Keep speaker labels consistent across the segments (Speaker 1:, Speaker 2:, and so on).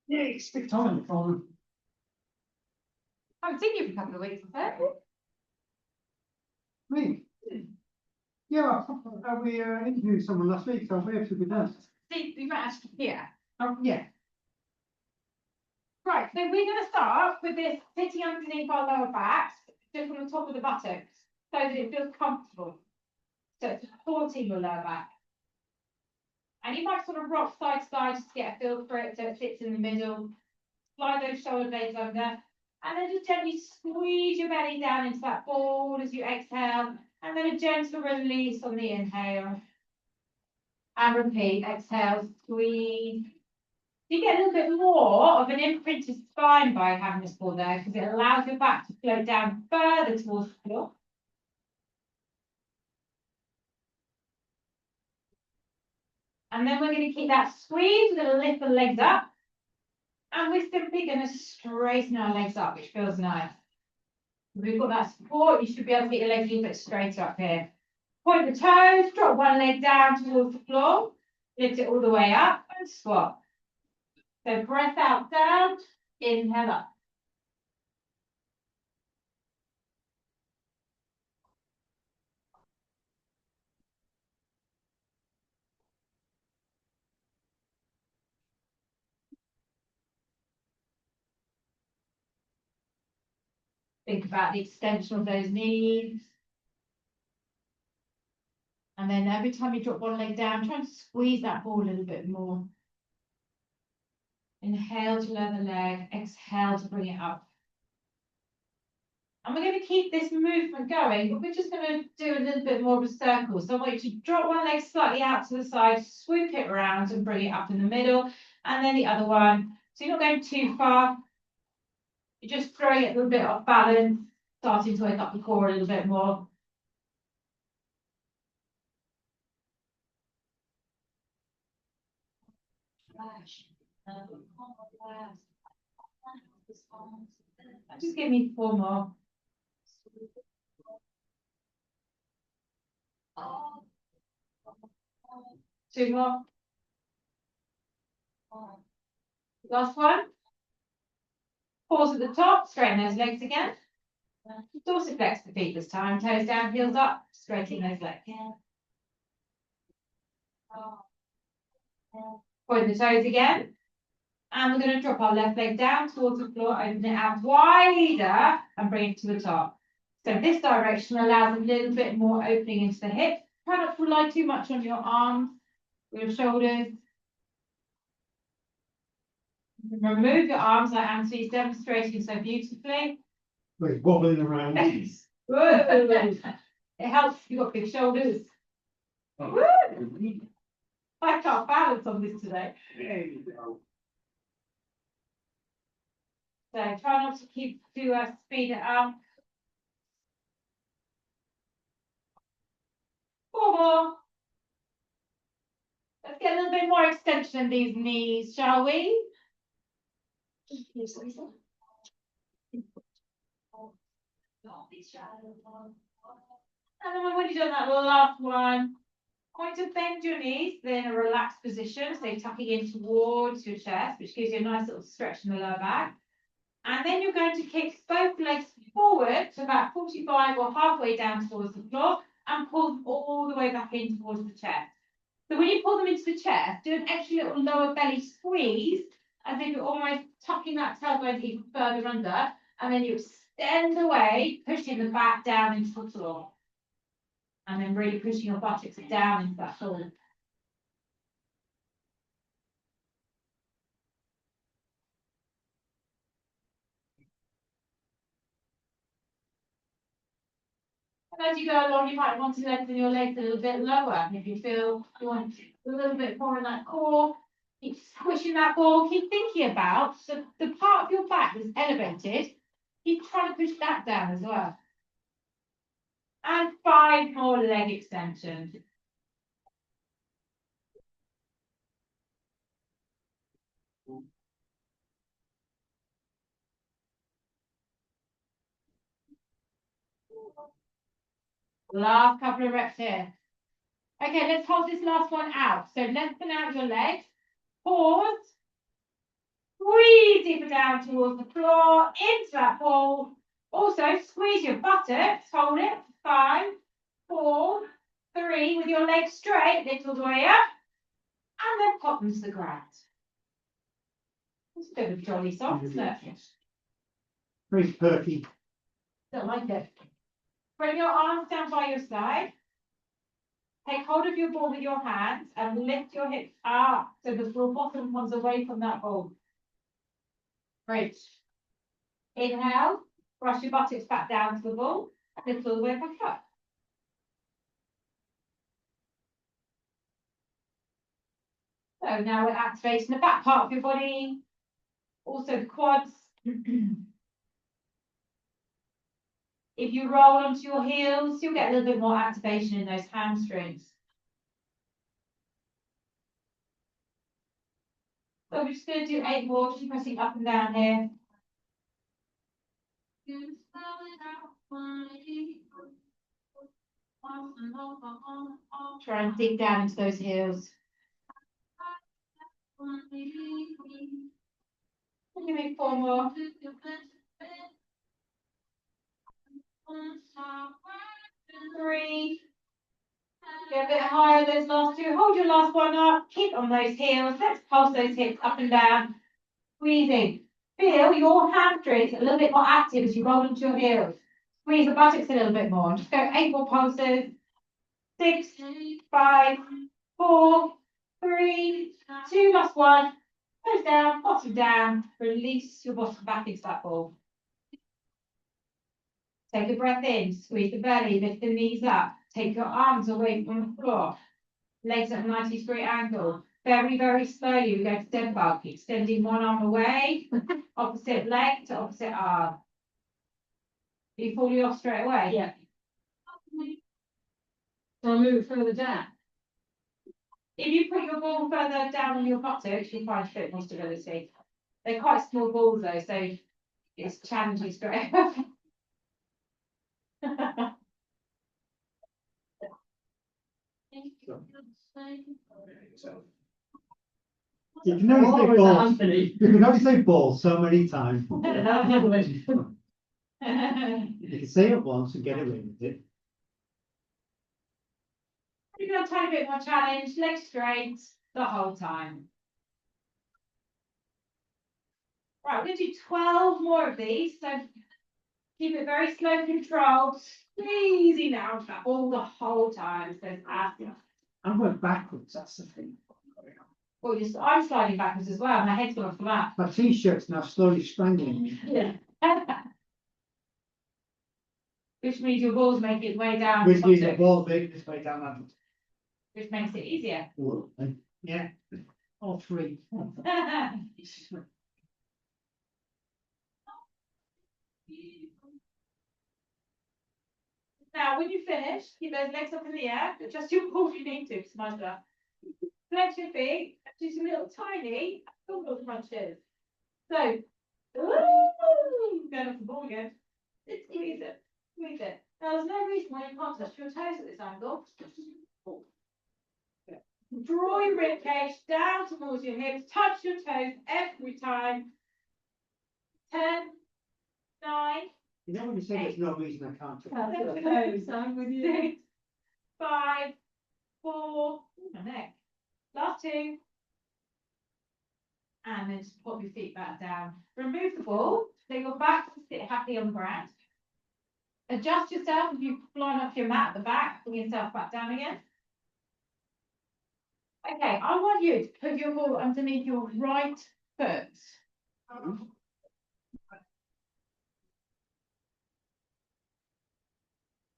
Speaker 1: Yeah, it's big time from.
Speaker 2: I haven't seen you for a couple of weeks, have I?
Speaker 1: Me? Yeah, we interviewed someone last week, so we have to be done.
Speaker 2: See, you might actually here.
Speaker 1: Yeah.
Speaker 2: Right, so we're going to start with this sitting underneath our lower backs, just on the top of the buttocks, so that it feels comfortable. So it's supporting your lower back. And you might sort of rock side to side just to get a feel for it, so it sits in the middle. Slide those shoulder blades under, and then just gently squeeze your belly down into that ball as you exhale, and then a gentle release on the inhale. And repeat, exhale, squeeze. You get a little bit more of an imprinted spine by having this ball there, because it allows your back to float down further towards the floor. And then we're going to keep that squeeze. We're going to lift the legs up. And we're simply going to straighten our legs up, which feels nice. If we've got that support, you should be able to get your legs a little bit straighter up here. Point the toes, drop one leg down towards the floor, lift it all the way up and squat. So breath out, down, inhale up. Think about the extension of those knees. And then every time you drop one leg down, try and squeeze that ball a little bit more. Inhale to lower the leg, exhale to bring it up. And we're going to keep this movement going, but we're just going to do a little bit more of a circle. So I want you to drop one leg slightly out to the side, swoop it around and bring it up in the middle, and then the other one. So you're not going too far. You're just throwing it a little bit off balance, starting to wake up the core a little bit more. Just give me 4 more. Two more. Last one. Pause at the top, straighten those legs again. Dorsiflex the feet this time, toes down, heels up, straighten those legs. Point the toes again. And we're going to drop our left leg down towards the floor, open it out wider and bring it to the top. So this direction allows a little bit more opening into the hips. Try not to rely too much on your arms or your shoulders. Remove your arms like Anthony's demonstrating so beautifully.
Speaker 1: Wait, wobbling around.
Speaker 2: It helps, you've got big shoulders.
Speaker 1: Oh.
Speaker 2: I can't balance on this today.
Speaker 1: There you go.
Speaker 2: So try not to speed it up. 4 more. Let's get a little bit more extension in these knees, shall we? And then when you've done that last one, going to bend your knees, then a relaxed position, so tucking in towards your chest, which gives you a nice little stretch in the lower back. And then you're going to kick both legs forward to about 45 or halfway down towards the floor and pull them all the way back in towards the chest. So when you pull them into the chest, do an extra little lower belly squeeze, as if you're almost tucking that tailbone even further under, and then you extend away, pushing the back down into the floor. And then really pushing your buttocks down into that floor. And as you go along, you might want to lengthen your legs a little bit lower. If you feel you want a little bit more in that core, keep squishing that ball. Keep thinking about the part of your back that's elevated. Keep trying to push that down as well. And 5 more leg extensions. Last couple of reps here. Okay, let's hold this last one out. So lengthen out your legs Pause. Squeeze deeper down towards the floor, into that ball. Also, squeeze your buttocks, hold it, 5, 4, 3, with your legs straight, lift all the way up, and then pop them to the ground. It's a bit of a jolly song, isn't it?
Speaker 1: Very perky.
Speaker 2: Don't like it. Bring your arms down by your side. Take hold of your ball with your hands and lift your hips up so the bottom comes away from that ball. Great. Inhale, brush your buttocks back down to the ball, lift all the way back up. So now we're activating the back part of your body, also the quads. If you roll onto your heels, you'll get a little bit more activation in those hamstrings. So we're just going to do 8 more, just pressing up and down here. Try and dig down into those heels. Give me 4 more. 3. Get a bit higher, those last 2. Hold your last one up. Keep on those heels. Let's pulse those hips up and down. Squeezing. Feel your hamstrings a little bit more active as you roll into your heels. Squeeze the buttocks a little bit more. Just go 8 more pulses. 6, 5, 4, 3, 2, last 1. Nose down, bottom down. Release your bottom back into that ball. Take a breath in, squeeze the belly, lift the knees up. Take your arms away from the floor. Legs at a 90-degree angle. Very, very slowly, we go to dead bug. Extending one arm away, opposite leg to opposite arm. Are you falling off straight away?
Speaker 3: Yeah. So I move further down.
Speaker 2: If you put your ball further down on your buttocks, you'll find a bit more stability. They're quite small balls though, so it's challenging straight away.
Speaker 1: You can only say balls.
Speaker 3: Anthony.
Speaker 1: You can only say balls so many times. You can say it once and get away with it.
Speaker 2: You've got a tiny bit more challenge, legs straight the whole time. Right, we're going to do 12 more of these, so keep it very slow controlled, squeezing out that all the whole time. So
Speaker 1: I'm going backwards, that's the thing.
Speaker 2: well, I'm sliding backwards as well, my head's gone flat.
Speaker 1: My t-shirt's now slowly strangling me.
Speaker 2: Yeah. Which means your balls make its way down.
Speaker 1: Which means the ball making its way down that.
Speaker 2: Which makes it easier.
Speaker 1: Yeah, all 3.
Speaker 2: Now, when you finish, keep those legs up in the air, adjust your balls if you need to, smudge that. Flex your feet, do some little tiny football crunches. So, going off the ball again. Squeeze it, squeeze it. Now, there's no reason why you can't touch your toes at this angle. Draw your rib cage down towards your hips, touch your toes every time. 10, 9,
Speaker 1: You know when you say there's no reason I can't.
Speaker 3: I'm with you.
Speaker 2: 6, 5, 4, my neck. Last 2. And then just pop your feet back down. Remove the ball, so your back to sit happy on the ground. Adjust yourself if you've flown off your mat at the back, bring yourself back down again. Okay, I want you to put your ball underneath your right foot.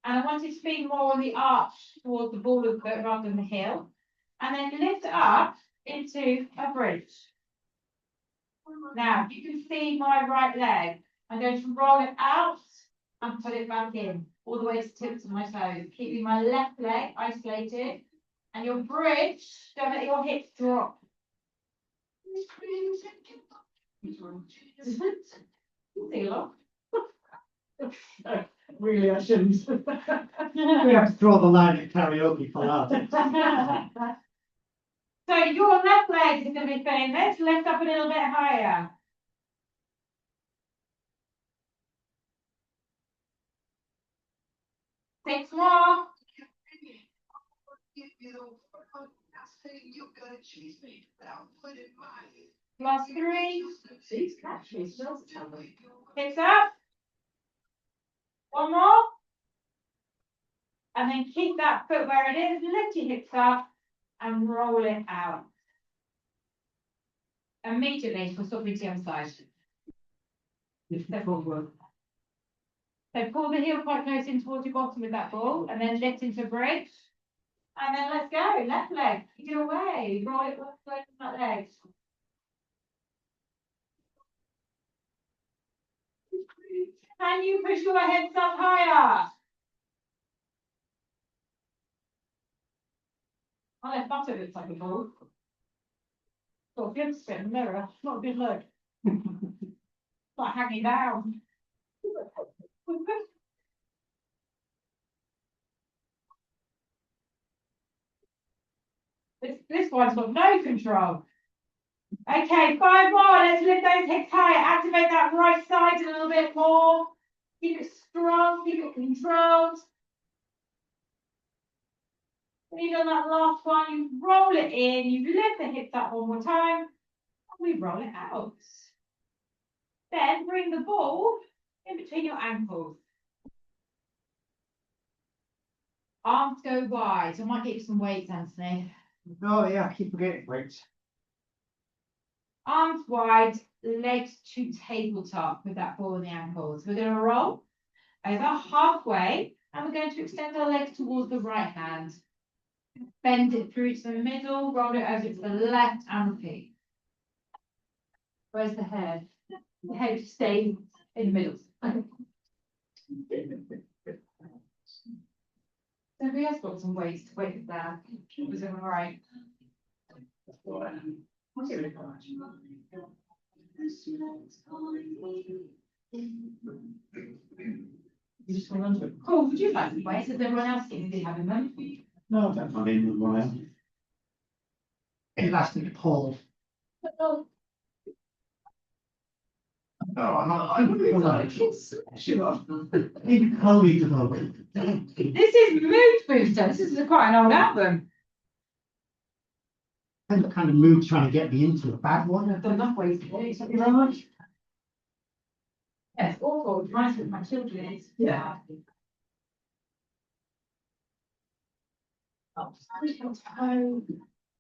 Speaker 2: And I want it to be more on the arch towards the ball of the foot rather than the heel. And then lift up into a bridge. Now, you can see my right leg. I'm going to roll it out and put it back in, all the way to the tips of my toes, keeping my left leg isolated. And your bridge, don't let your hips drop. Sing along.
Speaker 3: Really, I shouldn't.
Speaker 1: We have to draw the line at karaoke for that.
Speaker 2: So your left leg is going to be famous. Lift up a little bit higher. Six more. Last three. Hips up. One more. And then keep that foot where it is. Lift your hips up and roll it out. Immediately, we'll stop with the other side. So pull the heel quite close in towards your bottom with that ball, and then lift into a bridge. And then let's go. Left leg. Kick it away. Roll it left leg from that leg. Can you push your hips up higher? My left buttock looks like a ball. Got a good spin in the mirror. Not a good look. Like hanging down. This one's got no control. Okay, 5 more. Let's lift those hips high. Activate that right side a little bit more. Keep it strong. Keep it controlled. When you've done that last one, you roll it in. You lift the hips up one more time. And we roll it out. Then bring the ball in between your ankles. Arms go wide. So I might get you some weights, Anthony.
Speaker 1: Oh yeah, I keep forgetting weights.
Speaker 2: Arms wide, legs to tabletop with that ball in the ankles. We're going to roll over halfway, and we're going to extend our legs towards the right hand. Bend it through to the middle, roll it over to the left, and repeat. Where's the head? The head stays in the middle. Somebody else got some weights to weight it down. Was it all right? You just want to cool, would you like some weights? Is everyone else going to be having them?
Speaker 1: No, I don't mind even one out. Elastic pole. Oh, I'm not. Even Chloe could hold it.
Speaker 2: This is Mood Booster. This is quite an old album.
Speaker 1: And the kind of mood trying to get me into a bad one.
Speaker 2: I've done enough ways today. Thank you very much. Yeah, it's awful. It reminds me of my children. It's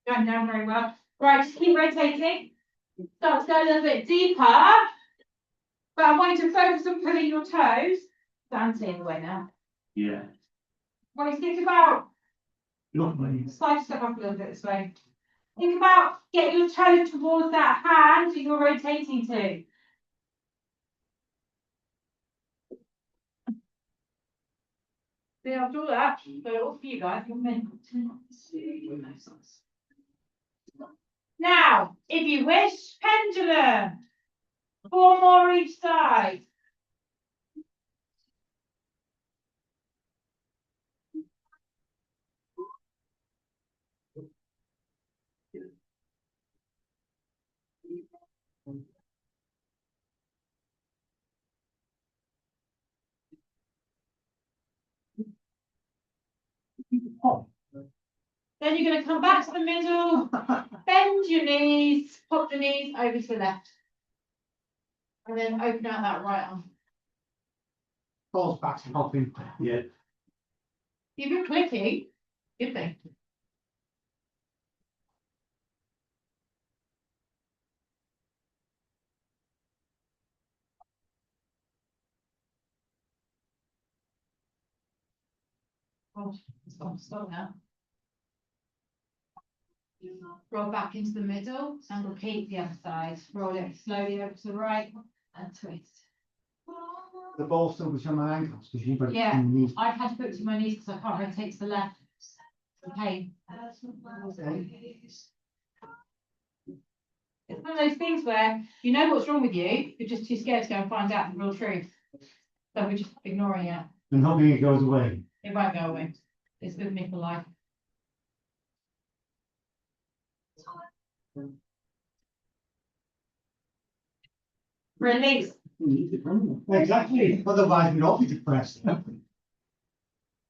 Speaker 2: going down very well. Right, just keep rotating. Start to go a little bit deeper. But I want you to focus on pulling your toes. Dan's in the way now.
Speaker 1: Yeah.
Speaker 2: Want you to think about
Speaker 1: Not me.
Speaker 2: slide yourself up a little bit this way. Think about getting your toes towards that hand that you're rotating to. See, I'll do that. So all for you guys. Now, if you wish, pendulum. 4 more each side. Then you're going to come back to the middle, bend your knees, pop the knees over to the left. And then open out that right arm.
Speaker 1: Falls back and hopping. Yeah.
Speaker 2: If you're clicking, good thing. Oh, it's gone to stop now. Roll back into the middle and repeat the other side. Roll it slowly over to the right and twist.
Speaker 1: The ball still was on my ankles because you've got it
Speaker 2: Yeah.
Speaker 1: in the knees.
Speaker 2: I've had to put it to my knees because I can't rotate to the left. The pain. It's one of those things where you know what's wrong with you, you're just too scared to go and find out the real truth. So we're just ignoring it.
Speaker 1: And hoping it goes away.
Speaker 2: It won't go away. It's with me for life. Release.
Speaker 1: Exactly, otherwise we'd all be depressed.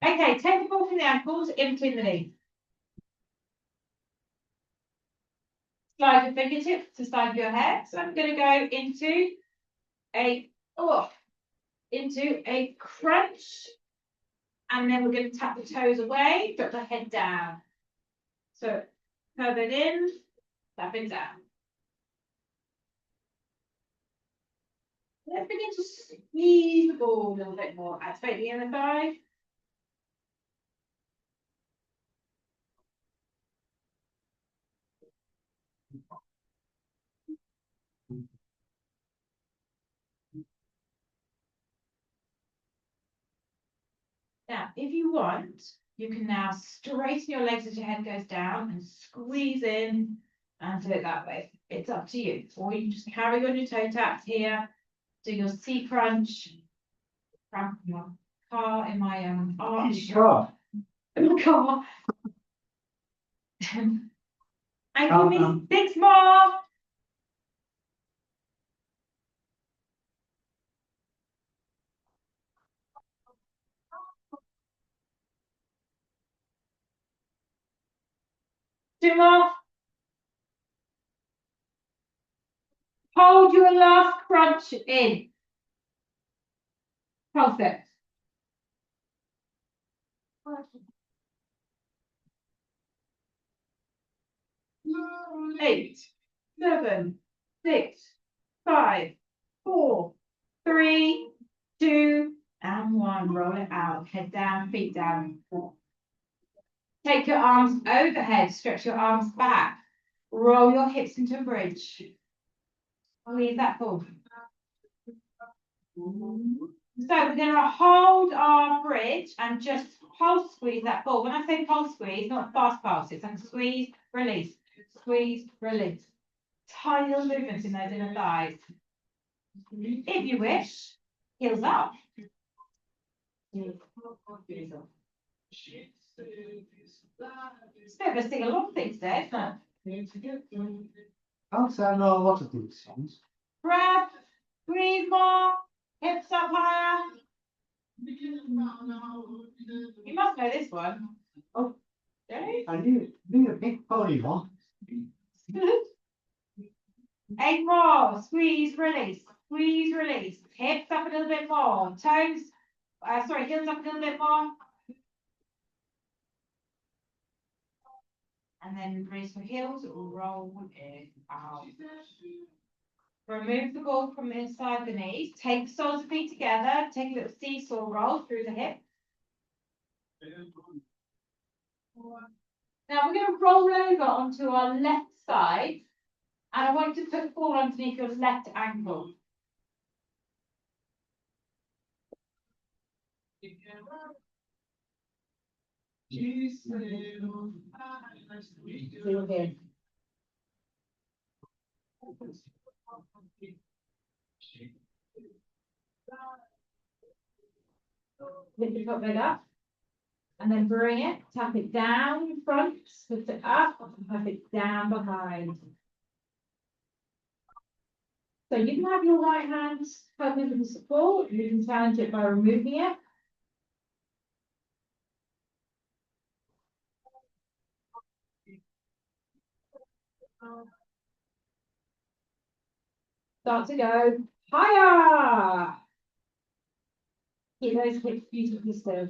Speaker 2: Okay, take the ball from the ankles in between the knees. Slide your fingertips to the side of your head. So I'm going to go into a crunch, and then we're going to tap the toes away, drop the head down. So curve it in, tap it down. Let's begin to squeeze the ball a little bit more. Activate the inner thigh. Now, if you want, you can now straighten your legs as your head goes down and squeeze in and do it that way. It's up to you. Or you can just carry on your toe taps here, do your C crunch. Cramp in my car, in my arch.
Speaker 1: Car.
Speaker 2: In my car. And give me 6 more. Two more. Hold your last crunch in. Pulse it. 8, 7, 6, 5, 4, 3, 2, and 1. Roll it out. Head down, feet down. Take your arms overhead. Stretch your arms back. Roll your hips into a bridge. Squeeze that ball. So we're going to hold our bridge and just pulse squeeze that ball. When I say pulse squeeze, not fast pulses, and squeeze, release, squeeze, release. Tiny little movements in those inner thighs. If you wish, heels up. It's a bit of a sing-along thing today, isn't it?
Speaker 1: I'll say I know a lot of these songs.
Speaker 2: Breath, breathe more, hips up higher. You must know this one.
Speaker 1: Oh.
Speaker 2: Okay.
Speaker 1: I knew a big pony one.
Speaker 2: 8 more. Squeeze, release. Squeeze, release. Hips up a little bit more. Toes. Heels up a little bit more. And then raise your heels. Roll it out. Remove the ball from inside the knees. Take the soles of feet together. Take a little seesaw roll through the hip. Now we're going to roll over onto our left side. And I want you to put the ball underneath your left ankle. Lift your top leg up. And then bring it, tap it down in front, lift it up, and tap it down behind. So you can have your right hand helping with the support, you can challenge it by removing it. Start to go higher. Keep those hips beautifully still.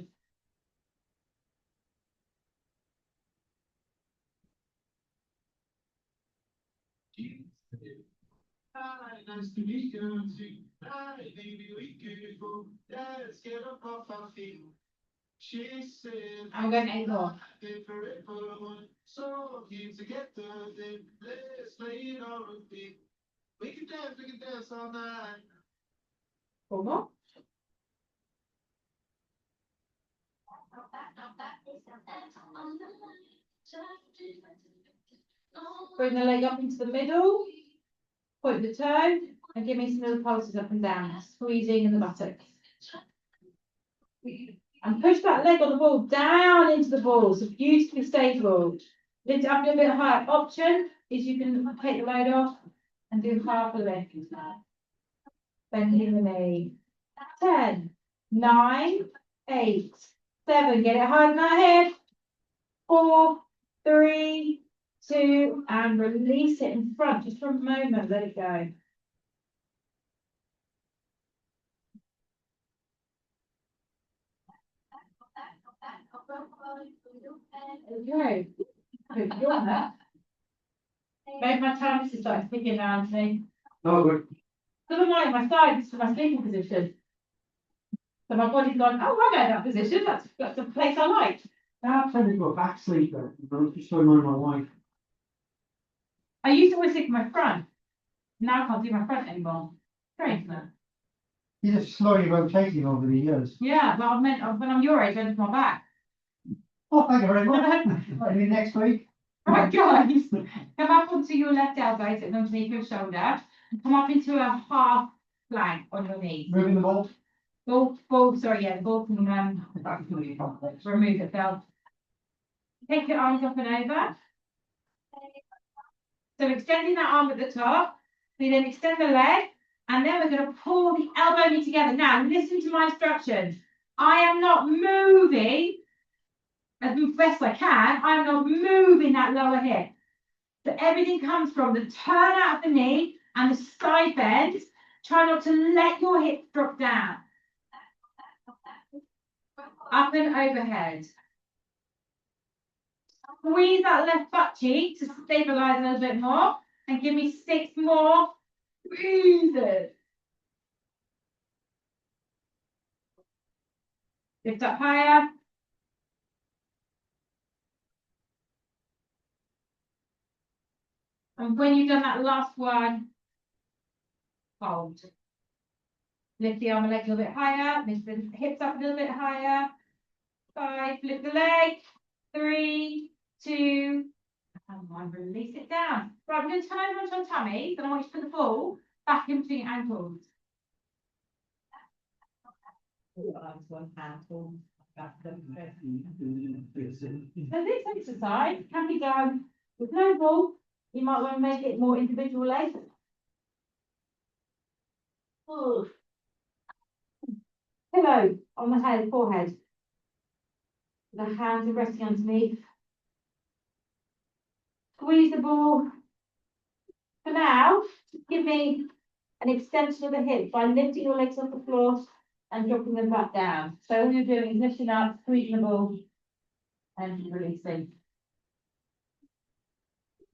Speaker 4: Hi, nice to meet you. Hi, baby, we could go. Let's get up off our feet. She said,
Speaker 2: I'm going 8 more.
Speaker 4: So keen to get the thing. Let's play it on repeat. We can dance all night.
Speaker 2: 4 more. Bring the leg up into the middle. Point the toe and give me some little pulses up and down, squeezing in the buttocks. And push that leg on the ball down into the ball, so beautifully stable. Lift it up a little bit higher. Option, is you can take the load off and do half a lift. Bending the knee. 10, 9, 8, 7. Get it hard in that head. 4, 3, 2, and release it in front. Just for a moment, let it go. Okay. Good. You're on that. Maybe my time is starting to kick in now, Anthony.
Speaker 1: Oh, good.
Speaker 2: Never mind, my sides for my sleeping position. So my body's gone, oh, I know that position. That's the place I like.
Speaker 1: I've tended to go back sleeper, but I'm just so annoying my wife.
Speaker 2: I used to always sleep with my front. Now I can't do my front anymore. Strange, isn't it?
Speaker 1: You're just slowly rotating over the years.
Speaker 2: Yeah, well, I meant when I'm your age, I just my back.
Speaker 1: Oh, thank you very much. Maybe next week.
Speaker 2: Right, guys, come up onto your left elbow, sit underneath your shoulder, and come up into a half plank on your knees.
Speaker 1: Moving the ball.
Speaker 2: Sorry, yeah, the ball can remove itself. Take your arms up and over. So extending that arm at the top, we then extend the leg, and then we're going to pull the elbow knee together. Now, listen to my instructions. I am not moving as best I can. I am not moving that lower hip. So everything comes from the turn out of the knee and the side bend. Try not to let your hips drop down. Up and overhead. Squeeze that left butt cheek to stabilize a little bit more. And give me 6 more. Squeeze it. Lift up higher. And when you've done that last one, hold. Lift the arm and leg a little bit higher. Lift the hips up a little bit higher. 5, lift the leg. 3, 2, and 1. Release it down. Right, we're going to turn over onto our tummy. Then I want you to put the ball back in between your ankles. One hand. So this exercise can be done with no ball. You might want to make it more individualized. Pillow on the head, forehead. The hands are resting underneath. Squeeze the ball. For now, give me an extension of the hip by lifting your legs off the floor and dropping them back down. So all you're doing is lifting up, squeezing the ball, and releasing.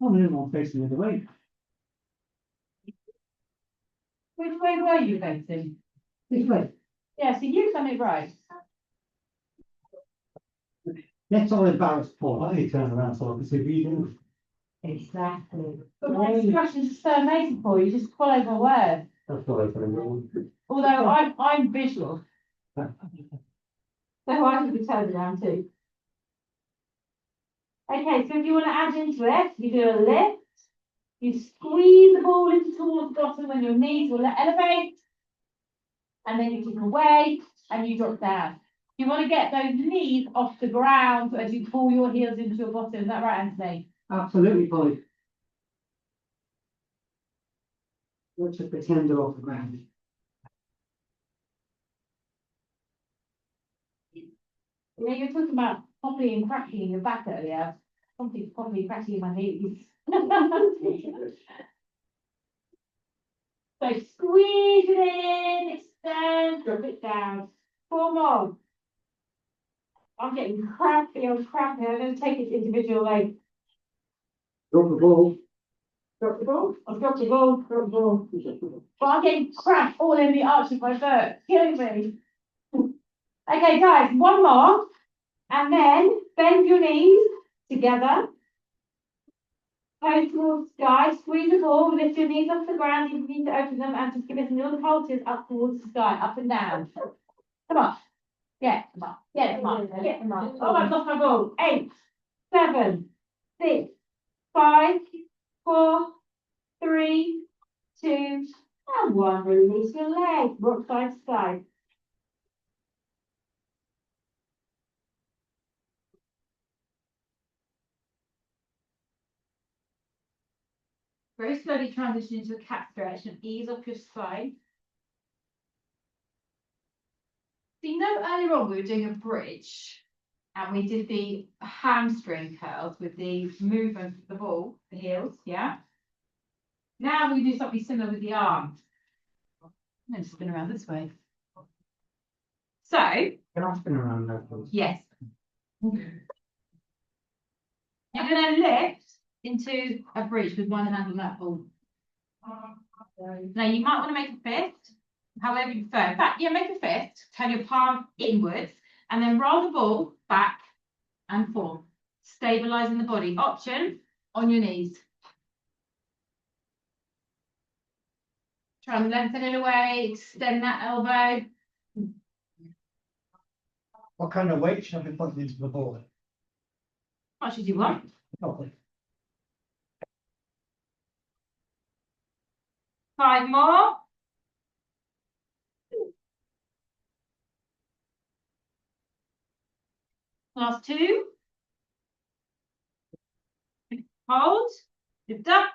Speaker 1: I'm facing the other way.
Speaker 2: Which way were you facing?
Speaker 1: This way.
Speaker 2: Yeah, so you've done it right.
Speaker 1: Let's all embarrass Paul. I need to turn around so I can see what you do.
Speaker 2: Exactly. But my instructions are so amazing for you, just follow my word.
Speaker 1: That's what I can.
Speaker 2: Although I'm visual. So I can be turned around too. Okay, so if you want to add into it, you do a lift, you squeeze the ball into towards the bottom when your knees will elevate, and then you kick away and you drop down. You want to get those knees off the ground as you pull your heels into your bottom. Is that right, Anthony?
Speaker 1: Absolutely, Polly. Let's just pretend they're off the ground.
Speaker 2: Yeah, you're talking about popping and cracking in your back earlier. Something popping and cracking in my knees. So squeeze it in, extend, drop it down. 4 more. I'm getting crampy. I'm crampy. I'm going to take it individual leg.
Speaker 1: Drop the ball.
Speaker 2: Drop the ball. I've dropped the ball. Drop the ball. But I'm getting cramp all in the arch of my foot. Killing me. Okay, guys, 1 more. And then bend your knees together. Toes towards the sky. Squeeze the ball. Lift your knees off the ground. You need to open them and just give us another pulses up towards the sky, up and down. Come on. Get them up. Get them up. Get them up. Oh, I've lost my ball. 8, 7, 6, 5, 4, 3, 2, and 1. Release your leg. Rock side to side. Very slowly transition into a cat stretch and ease off your spine. So you know earlier on we were doing a bridge and we did the hamstring curls with the movement of the ball, the heels, yeah? Now we do something similar with the arms. I'm going to spin around this way. So,
Speaker 1: Can I spin around there, please?
Speaker 2: yes. You're going to lift into a bridge with one hand on that ball. Now you might want to make a fist, however you prefer. In fact, yeah, make a fist, turn your palm inwards, and then roll the ball back and forth, stabilizing the body. Option, on your knees. Try and lengthen it away, extend that elbow.
Speaker 1: What kind of weight should I be putting into the ball?
Speaker 2: Much as you want.
Speaker 1: Okay.
Speaker 2: 5 more. Last 2. Hold, lift up,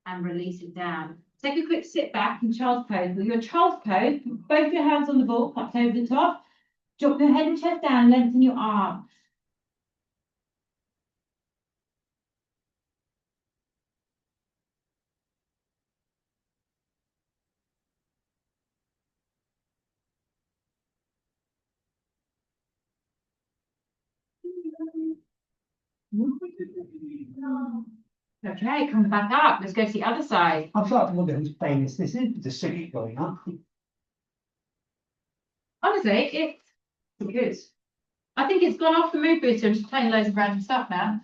Speaker 2: and release it down. Take a quick sit back in child's pose. With your child's pose, put both your hands on the ball, up over the top. Drop your head and chest down, lengthen your arms. Okay, come back up. Let's go to the other side.
Speaker 1: I'm starting to wonder who's playing this. This is the singing going on.
Speaker 2: Honestly, it's good. I think it's gone off the mood booster and just playing loads of random stuff now.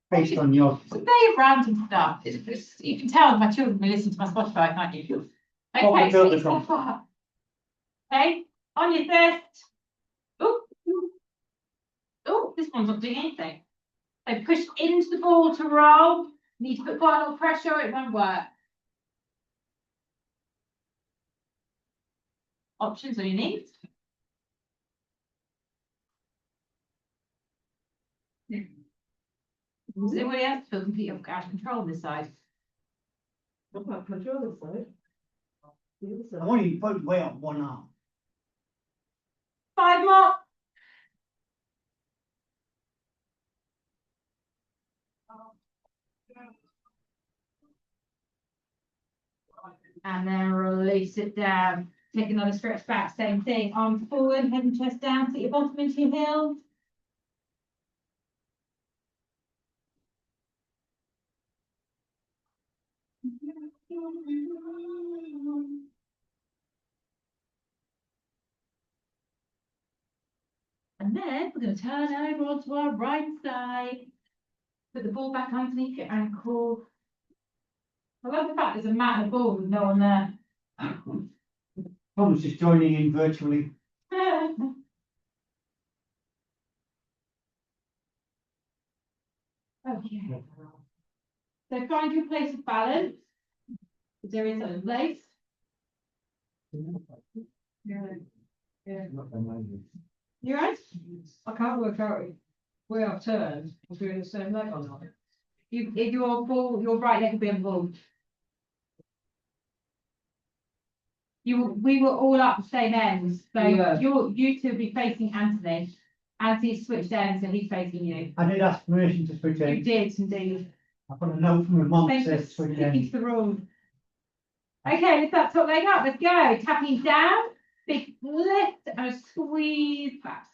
Speaker 1: Based on your.
Speaker 2: It's a day of random stuff. You can tell my children will listen to my Spotify, can't you? Okay,
Speaker 1: build
Speaker 2: so
Speaker 1: it from?
Speaker 2: okay, on your fist. Oh, oh, this one's not doing anything. So push into the ball to roll. Need to put quite a lot of pressure, or it won't work. Options on your knees. Does anybody else feel completely out of control on this side?
Speaker 3: I'm not control this side. The other
Speaker 1: I
Speaker 3: side.
Speaker 1: want you to put weight on one arm.
Speaker 2: 5 more. And then release it down. Take another stretch back, same thing. Arms forward, head and chest down, put your bottom into your heels. And then we're going to turn over onto our right side. Put the ball back underneath your ankle. I love the fact there's a mat and a ball with no one there.
Speaker 1: Tom's just joining in virtually.
Speaker 2: Okay. So find your place of balance. Is there is a place? Yeah. You right?
Speaker 3: I can't work out where I've turned, I'm doing the same leg or not.
Speaker 2: If your ball, your right leg will be on the ball. We were all up the same ends, so
Speaker 3: Yeah.
Speaker 2: you two will be facing Anthony. Anthony's switched ends, so he's facing you.
Speaker 1: I did ask permission to switch
Speaker 2: You
Speaker 1: in.
Speaker 2: did indeed.
Speaker 1: I got a note from my mum that
Speaker 2: Thanks for
Speaker 1: says switch
Speaker 2: sticking
Speaker 1: in.
Speaker 2: to the rules. Okay, lift that top leg up. Let's go. Tapping down, big lift and a squeeze back.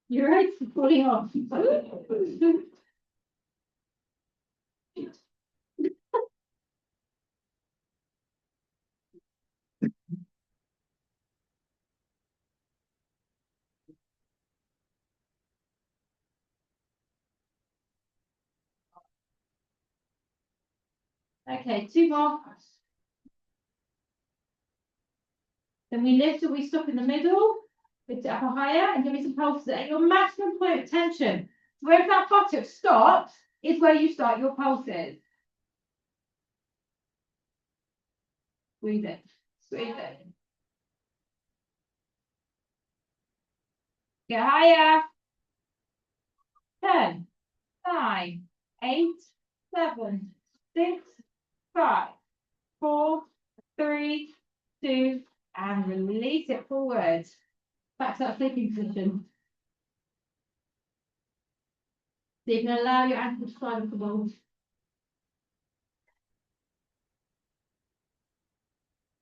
Speaker 2: You're right, pulling off. Okay, 2 more. Then we lift or we stop in the middle, lift it up higher and give me some pulses at your maximum point of tension. Where that buttock stops is where you start your pulses. Squeeze it, squeeze it. Get higher. 10, 9, 8, 7, 6, 5, 4, 3, 2, and release it forward. Back to that sleeping position. So you can allow your ankle to slide off the ball.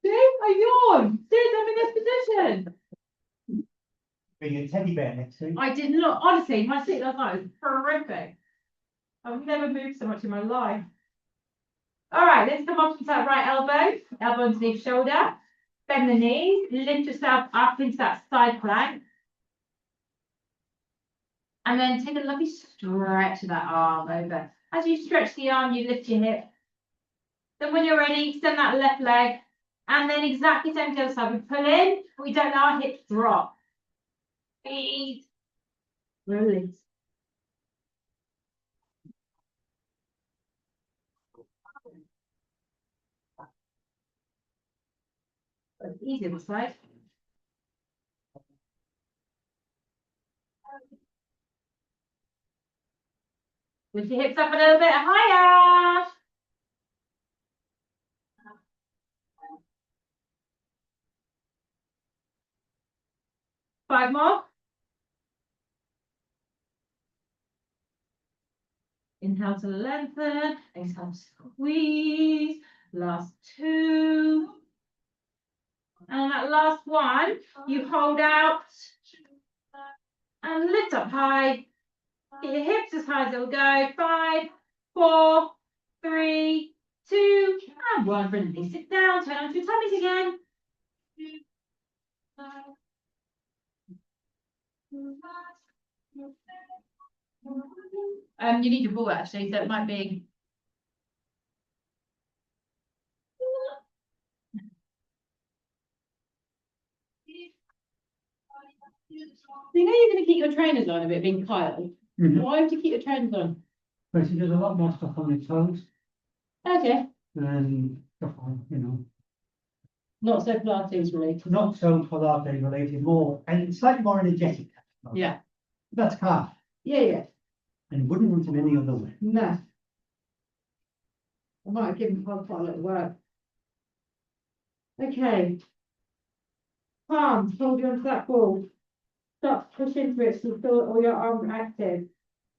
Speaker 2: See, I yawn. See, I'm in this position.
Speaker 1: Bring a teddy bear next to you.
Speaker 2: I did not, honestly, my sleep last night was horrific. I've never moved so much in my life. All right, let's come up to that right elbow, elbow underneath shoulder. Bend the knees, lift yourself up into that side plank. And then take a lovely stretch of that arm over. As you stretch the arm, you lift your hip. Then when you're ready, extend that left leg. And then exactly same to the other side. We pull in, we don't let our hips drop. Breathe. Release. It's easy this side. Lift your hips up a little bit higher. Five more. Inhale to lengthen, exhale to squeeze. Last two. And on that last one, you hold out and lift up high. Get your hips as high as it'll go. 5, 4, 3, 2, and 1. Release it down. Turn onto your tummies again. You need your ball actually, so it might be. So you know you're going to keep your trainers on a bit, being Kyle. Why would you keep your trainers on?
Speaker 1: Because he does a lot more stuff on his toes
Speaker 2: Okay.
Speaker 1: and stuff on,
Speaker 2: Not so Pilates related.
Speaker 1: not so Pilates related, more, and slightly more energetic.
Speaker 2: Yeah.
Speaker 1: That's calf,
Speaker 2: Yeah.
Speaker 1: and wouldn't want it any other way.
Speaker 2: No. I might have given quite a lot of work. Okay. Palms, hold you onto that ball. Start to push into it so you feel all your arms active.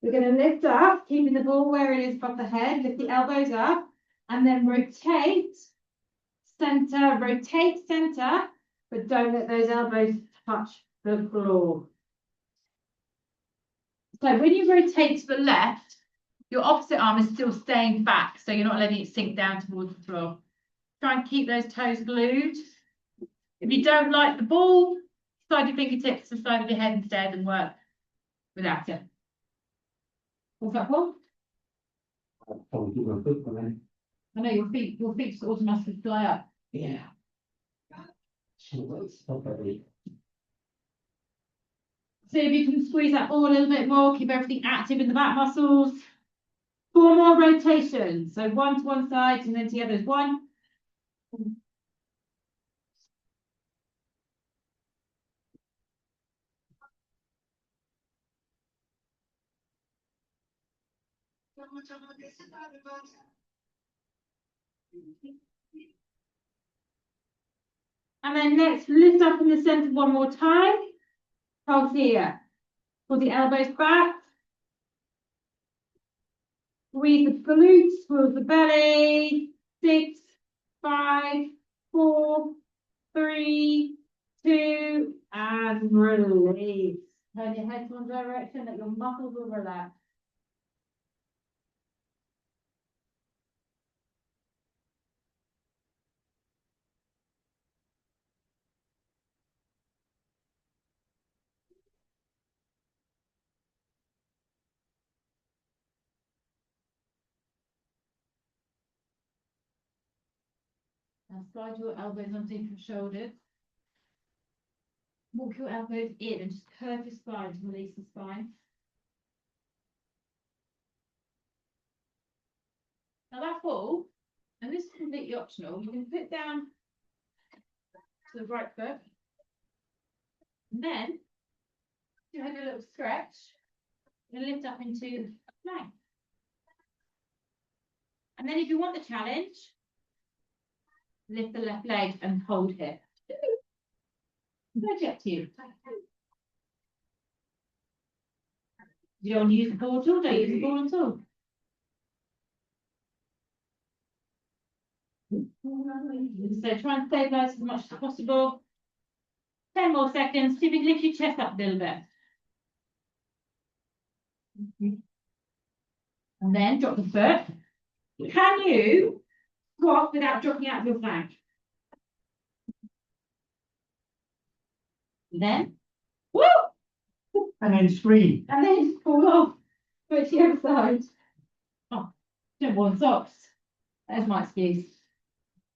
Speaker 2: We're going to lift up, keeping the ball where it is above the head, lift the elbows up, and then rotate, center, but don't let those elbows touch the floor. So when you rotate to the left, your opposite arm is still staying back, so you're not letting it sink down towards the floor. Try and keep those toes glued. If you don't like the ball, slide your fingertips to the side of your head instead and work without it. What's that for? I know your feet just automatically fly up.
Speaker 1: Yeah.
Speaker 2: See if you can squeeze that ball a little bit more, keep everything active in the back muscles. 4 more rotations. So 1 to one side and then to the other. 1. And then next, lift up in the center one more time. Hold here. Pull the elbows back. Squeeze the glutes, squeeze the belly. 6, 5, 4, 3, 2, and release. Turn your head to one direction, let your muscles will relax. Now slide your elbows underneath your shoulders. Walk your elbows in and just curve your spine to release the spine. that ball, and this is completely optional, you can put down to the right foot. And then you have a little stretch and lift up into plank. And then if you want the challenge, lift the left leg and hold here. It's up to you. You don't want to use the ball at all, don't use the ball at all. So try and stabilise as much as possible. 10 more seconds. See if you can lift your chest up a little bit. And then drop the foot. Can you squat without dropping out of your plank? And then, woo!
Speaker 1: And then scream.
Speaker 2: And then fall off. Go to the other side. Oh, don't want socks. There's my excuse.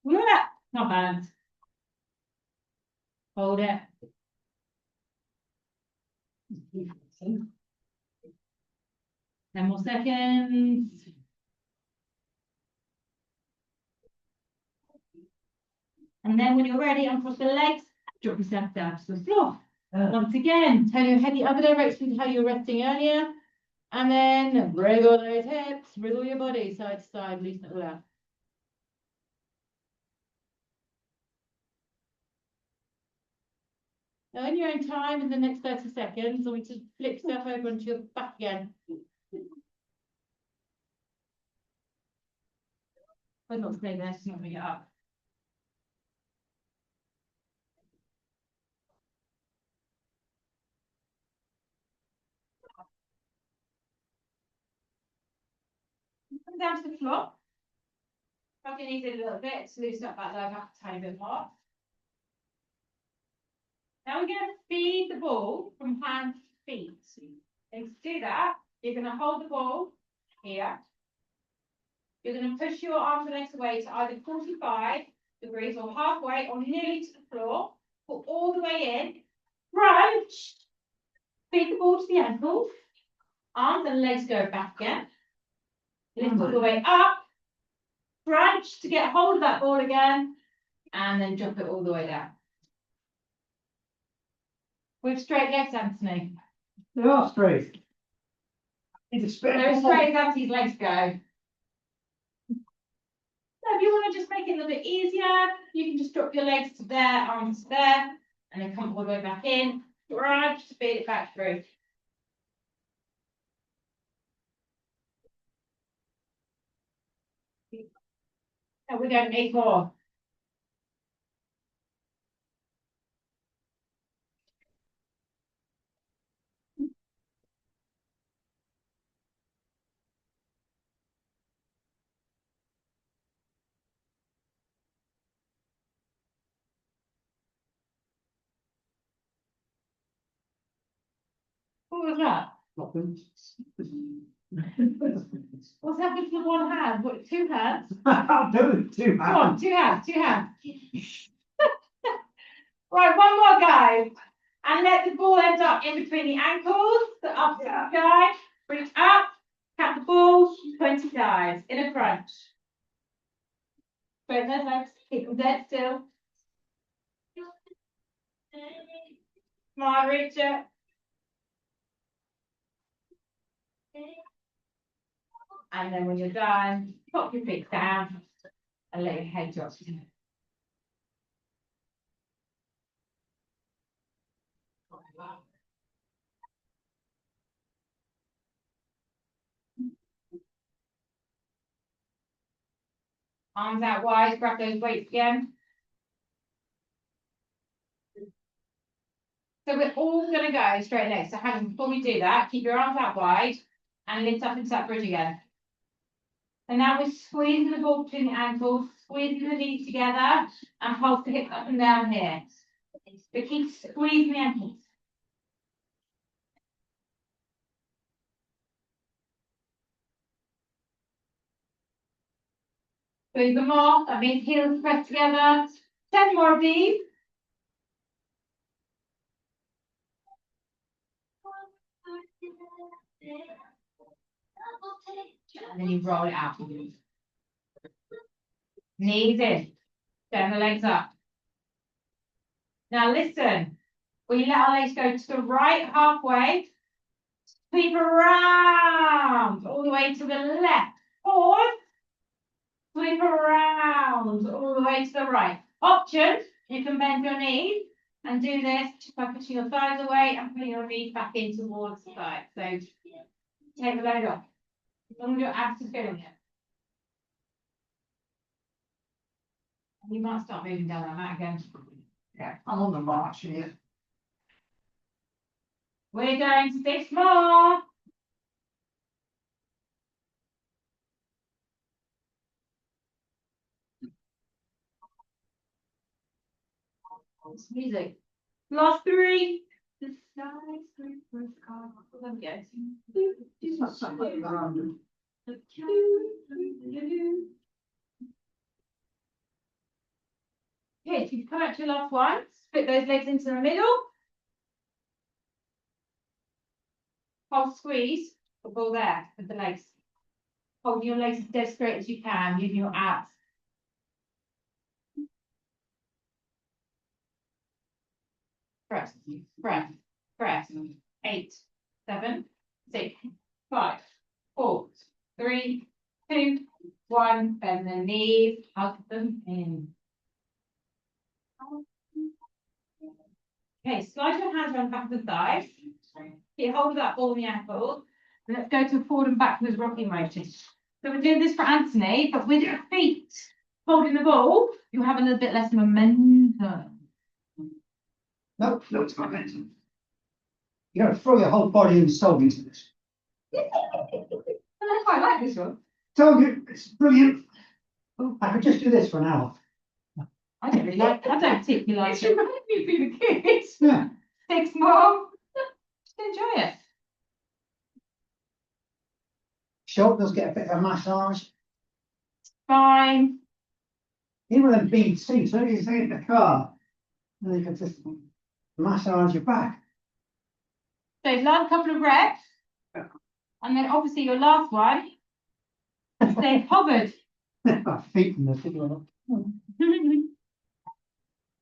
Speaker 2: Look at that. Not bad. Hold it. 10 more seconds. And then when you're ready, uncross the legs, drop yourself down to the floor. Once again, turn your head the other direction to how you were resting earlier. And then wriggle those hips, wriggle your body side to side, loosen it all out. Now in your own time, in the next 30 seconds, I want you to flip yourself over onto your back again. But not stay there, so not bring it up. Come down to the floor. Tuck your knees in a little bit to loosen up that lower back a tiny bit more. Now we're going to feed the ball from hands to feet. And to do that, you're going to hold the ball here. You're going to push your arms and legs away to either 45 degrees or halfway or nearly to the floor. Pull all the way in. Crunch. Feed the ball to the ankles. Arms and legs go back again. Lift all the way up. Crunch to get hold of that ball again. And then drop it all the way down. With straight legs, Anthony.
Speaker 1: They are straight. It's a spit.
Speaker 2: They're as straight as Anthony's legs go. So if you want to just make it a little bit easier, you can just drop your legs to there, arms to there, and then come all the way back in. Crunch to feed it back through. And we're going 8 more. What was that? What's happened to the one hand? What, 2 hands?
Speaker 1: I'll do it too.
Speaker 2: Come on, 2 hands, 2 hands. Right, one more, guys. And let the ball end up in between the ankles, the up to the sky. Reach up, tap the ball, 20 times in a crunch. Straighten those legs, keep them dead still. Come on, reach it. And then when you're done, pop your feet down and let your head drop. Arms out wide, grab those weights again. So we're all going to go straight legs. So before we do that, keep your arms out wide and lift up into that bridge again. And now we're squeezing the ball between the ankles, squeezing the knees together, and pulse the hips up and down here. But keep squeezing the ankles. Squeeze them off. That means heels pressed together. 10 more of these. And then you roll it out. Knees in. Turn the legs up. Now listen. We let our legs go to the right halfway. Sweep around all the way to the left. Pause. Sweep around all the way to the right. Option, you can bend your knees and do this just by pushing your thighs away and putting your knees back in towards the side. So take the load off. As long as your abs are feeling it. You might start moving down that mat again.
Speaker 1: Yeah, I'm on the march here.
Speaker 2: We're going to 6 more. It's music. Last 3. The sky's blue for the car. There we go.
Speaker 1: That's something around.
Speaker 2: Okay, if you come out to your last one, split those legs into the middle. Hold squeeze the ball there with the legs. Hold your legs as dead straight as you can, using your abs. Press, press, press. 8, 7, 6, 5, 4, 3, 2, 1. Bend the knees, hug them in. Okay, slide your hands around the back of the thighs. Get hold of that ball in the ankle. Let's go to forward and backwards rocking motion. So we're doing this for Anthony, but with your feet holding the ball, you have a little bit less momentum.
Speaker 1: No, it's not meant to. You gotta throw your whole body and soul into this.
Speaker 2: I quite like this one.
Speaker 1: Told you, it's brilliant. I could just do this for an hour.
Speaker 2: I don't really like. I don't particularly like it. Reminds me of being a kid.
Speaker 1: Yeah.
Speaker 2: 6 more. Just enjoy it.
Speaker 1: Shoulders get a bit of a massage.
Speaker 2: Fine.
Speaker 1: Even with them bead seats, so you sit in the car, and you can just massage your back.
Speaker 2: So last couple of reps, and then obviously your last one. Stay hovered.
Speaker 1: My feet in the figure.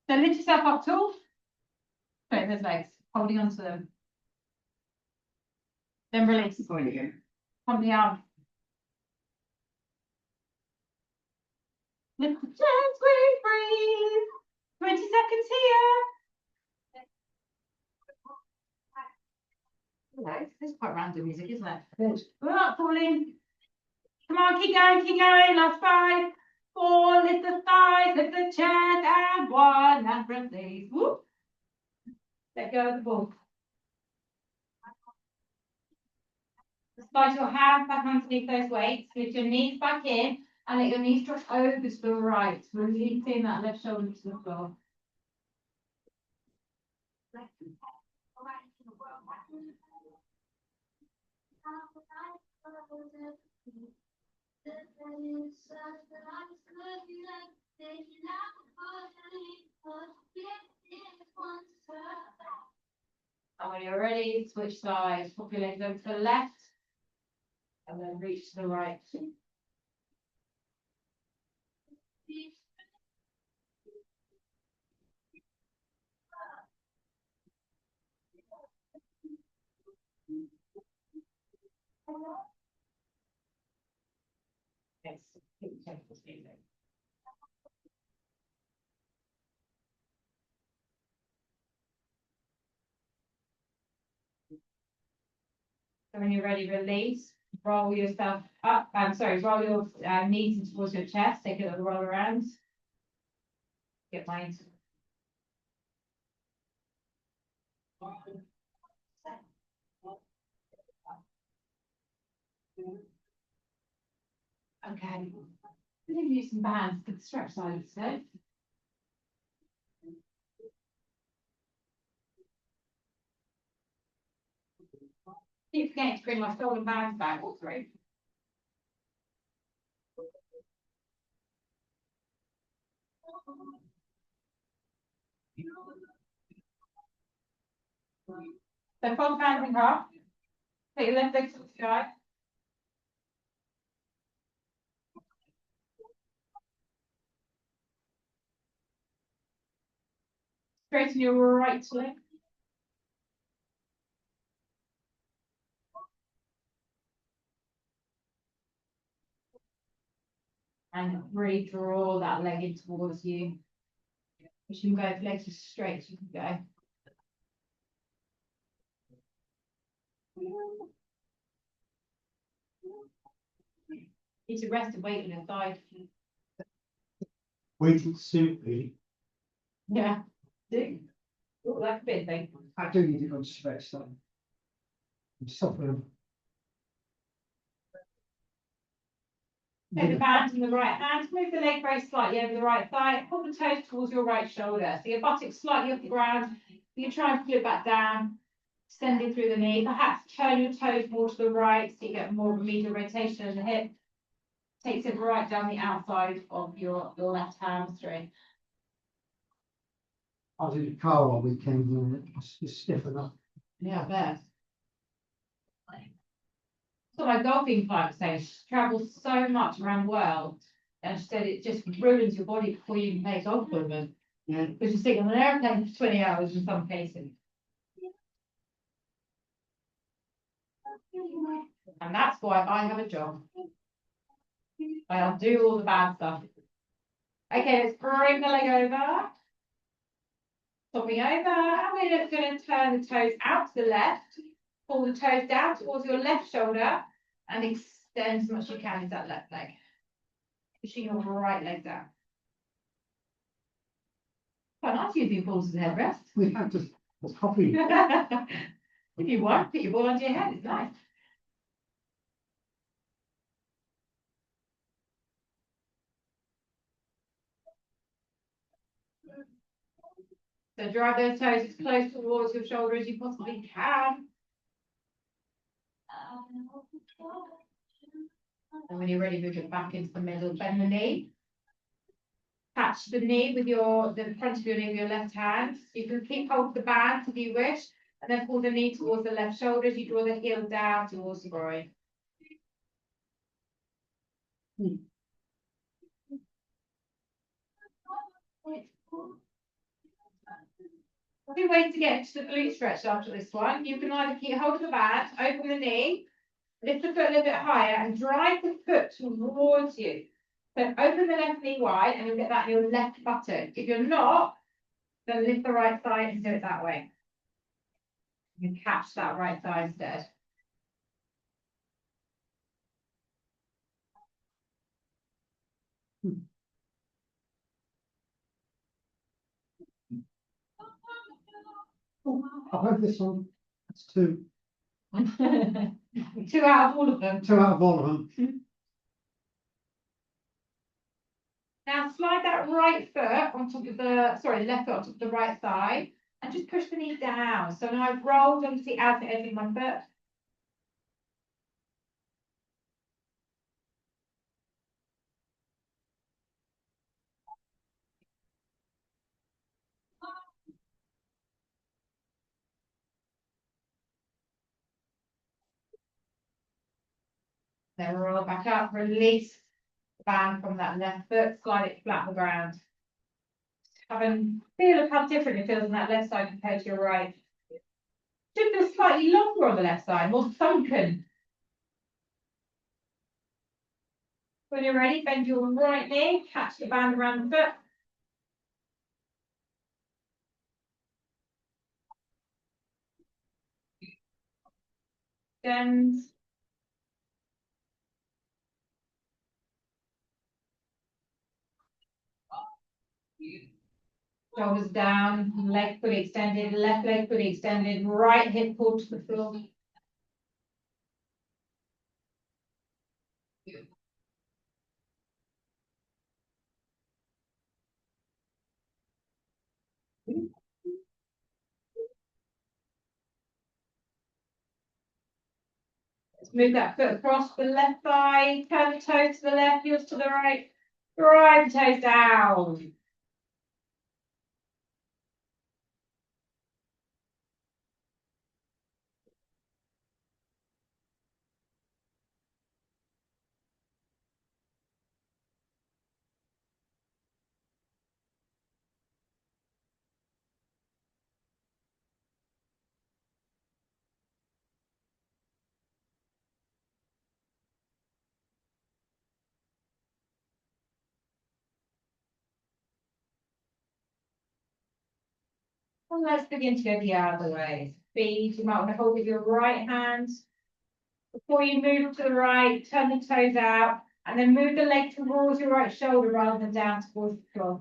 Speaker 2: So lift yourself up tall. Straight those legs, holding onto them. Then release.
Speaker 1: Going again.
Speaker 2: Pump the arm. Lift the chest, breathe. 20 seconds here. Hello, this is quite random music, isn't it? We're not falling. Come on, keep going. Last 5, 4, lift the thighs, lift the chest, and 1, and release. Woo. Let go of the ball. Slide your hands back underneath those weights, lift your knees back in, and let your knees drop over to the right, releasing that left shoulder to the floor. And when you're ready, switch sides, pop your legs over to the left, and then reach to the right. Yes, keep checking this music. So when you're ready, release. Roll yourself up. Roll your knees in towards your chest. Take a little roll around. Get mine. Okay. We're going to use some bands for the stretch side instead. Keep forgetting to bring my stolen bands back all through. So fold hands in half. Take your left leg to the sky. Straighten your right leg. And really draw that leg in towards you. You can go, if legs are straight, you can go. Need to rest and weight on your thigh.
Speaker 1: Waiting to suit me.
Speaker 2: Yeah. Do. Oh, like a bit thing.
Speaker 1: I do need to go and stretch that. I'm suffering.
Speaker 2: Take the band in the right hand, move the leg very slightly over the right thigh, pull the toes towards your right shoulder. So your buttocks slightly off the ground. You try and flip back down, extending through the knee. Perhaps turn your toes more to the right so you get more of a medial rotation in the hip. Takes it right down the outside of your left hamstring.
Speaker 1: I was in the car all weekend and it's stiff enough.
Speaker 2: Yeah, I bet. So my golfing client was saying she travels so much around the world, and she said it just ruins your body before you can play golf with them.
Speaker 1: Yeah.
Speaker 2: Because you're sitting on an airplane for 20 hours in some cases. And that's why I have a job. I'll do all the bad stuff. Okay, let's bring the leg over. Topping over, and we're just going to turn the toes out to the left. Pull the toes down towards your left shoulder and extend as much as you can into that left leg. Pushing your right leg down. Quite nice using balls as a headrest.
Speaker 1: We have to, it's probably,
Speaker 2: If you want, put your ball under your head, it's nice. So drive those toes as close towards your shoulder as you possibly can. And when you're ready, move it back into the middle, bend the knee. Catch the knee with the front of your knee with your left hand. You can keep hold of the band if you wish, and then pull the knee towards the left shoulder as you draw the heel down towards the groin. Two ways to get into the glute stretch after this one. You can either keep hold of the band, open the knee, lift the foot a little bit higher, and drive the foot towards you. So open the left knee wide, and you'll get that in your left buttock. If you're not, then lift the right thigh and do it that way. You can catch that right thigh instead.
Speaker 1: I've heard this one. It's two.
Speaker 2: 2 out of all of them.
Speaker 1: Two out of all of them.
Speaker 2: Now slide that right foot on top of left foot on top of the right thigh, and just push the knee down. So now I've rolled onto the outer edge of my foot. Then roll back up, release the band from that left foot, slide it flat on the ground. Have a feel of how different it feels on that left side compared to your right. Should feel slightly longer on the left side, more sunken. When you're ready, bend your right knee, catch the band around the foot. Bend. Shoulders down, leg fully extended, left leg fully extended, right hip pulled to the floor. Let's move that foot across the left thigh, turn the toes to the left, heels to the right, drive the toes down. And let's begin to go the other way. Feet, you might want to hold with your right hand. Before you move to the right, turn the toes out, and then move the leg towards your right shoulder rather than down towards the floor.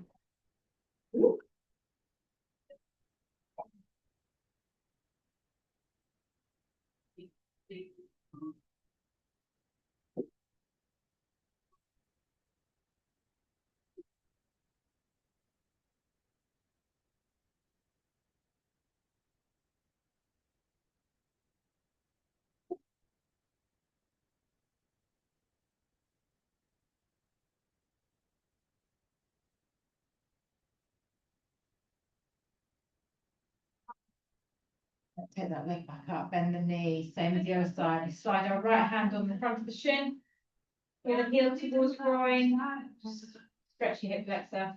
Speaker 2: Take that leg back up, bend the knee, same as the other side. We slide our right hand on the front of the shin. With the heel towards groin. Stretch your hip flexor.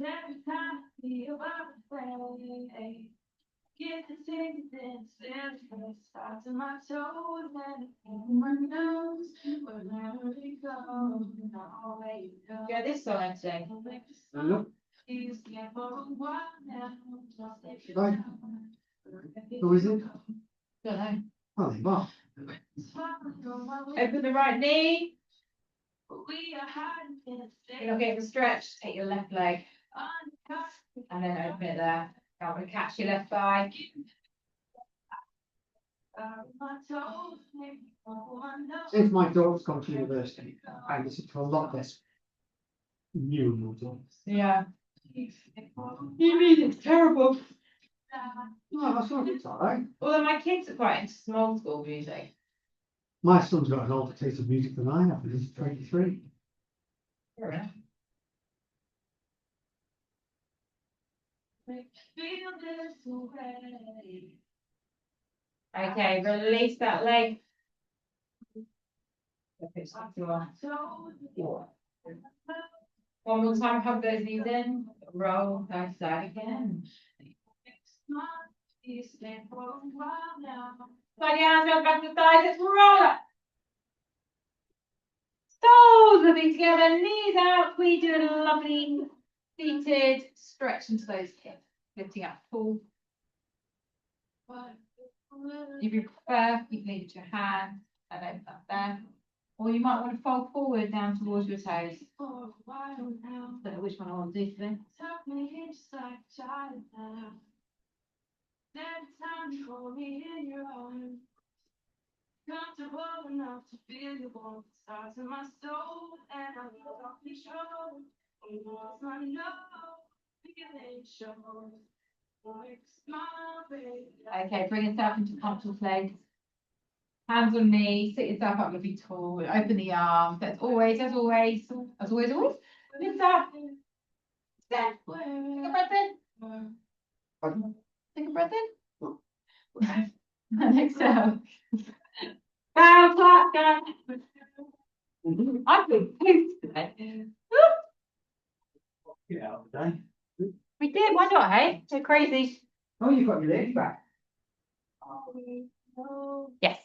Speaker 2: Yeah, this song actually.
Speaker 1: Look. Right. Who is it?
Speaker 2: Don't know.
Speaker 1: Oh, they are.
Speaker 2: Open the right knee. You're not getting the stretch. Take your left leg. And then open it there. I'm going to catch your left thigh.
Speaker 1: Since my daughter's gone to university, I listen to a lot less new music.
Speaker 2: Yeah. You mean it's terrible?
Speaker 1: No, that's not, it's all right.
Speaker 2: Although my kids are quite into small school music.
Speaker 1: My son's got an older taste of music than I have, and he's 23.
Speaker 2: Fair enough. Okay, release that leg. One more time, hug those knees in. Roll side to side again. Slide your hands back to the thighs. Let's roll up. Soles moving together, knees out. We do a lovely seated stretch into those hips, lifting up full. If you prefer, you can leave it to your hand and open up there. Or you might want to fold forward down towards your toes. Don't know which one I want to do today.
Speaker 4: Comfortable enough to feel your warmth starts in my soul, and I love control. I know feeling sure.
Speaker 2: Okay, bring yourself into comfortable place. Hands on knees, sit yourself up, looking tall, open the arms. That's always, as always, lift up. Step. Take a breath in. Take a breath in. And exhale. Bow, clap, down. I feel pooped today.
Speaker 1: Get out today.
Speaker 2: We did, why not, hey? So crazy.
Speaker 1: Oh, you've got your legs back.
Speaker 2: Yes.